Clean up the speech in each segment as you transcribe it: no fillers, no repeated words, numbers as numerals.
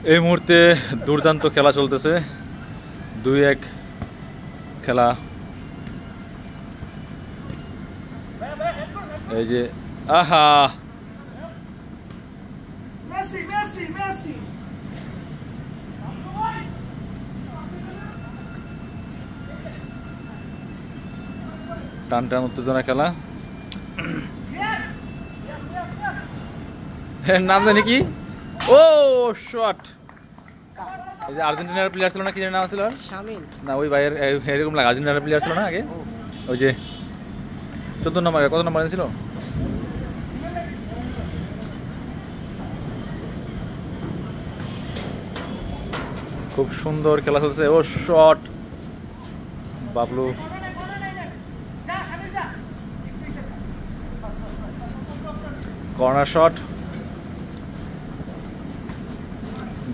এই মুহূর্তে দুর্দান্ত খেলা চলতেছে, 2-1 খেলা। এই যে আহা, টান টান উত্তেজনা খেলা। নাম জানি কি? ও শট! এই যে আর্জেন্টিনার প্লেয়ার ছিল না, কি নাম ছিল শামিল? না, ওই ভাইয়ের এরকম লাগে। আর্জেন্টিনার প্লেয়ার ছিল না আগে, ওই যে 14 নম্বর, কত নম্বর ছিল? খুব সুন্দর খেলা চলছে। Oh shot! Bablu corner shot,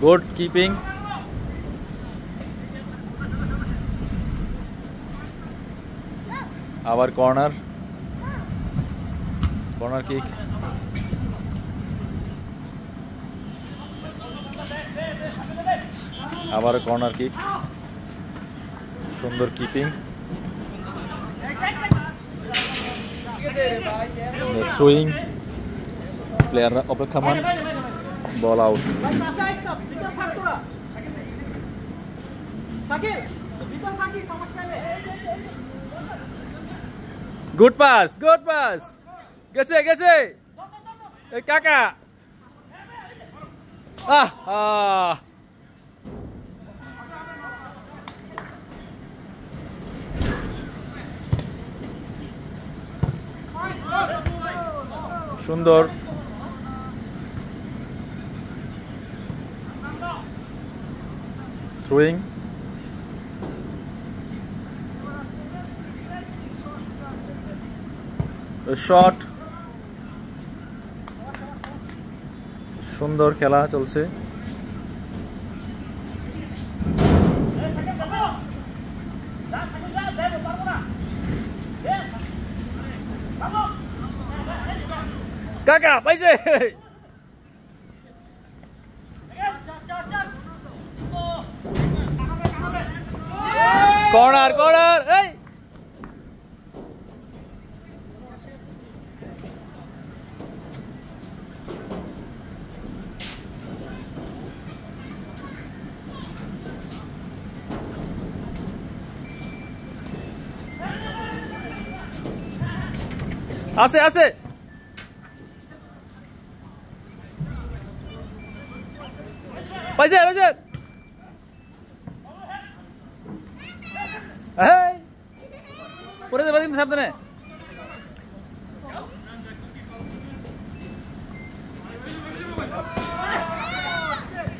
good keeping. আবার কর্নার কিক, আবার কর্নার কিক, সুন্দর কিপিং। থ্রোয়িং, প্লেয়াররা অপেক্ষমান, বল আউট। গুড পাস, গেছে কাকা। সুন্দর থ্রোয়িং, শট, সুন্দর খেলা চলছে। কাকা পাইছে, কর্নার এই আছে পাইছে পরে যাবে কিন্তু সাবধানে।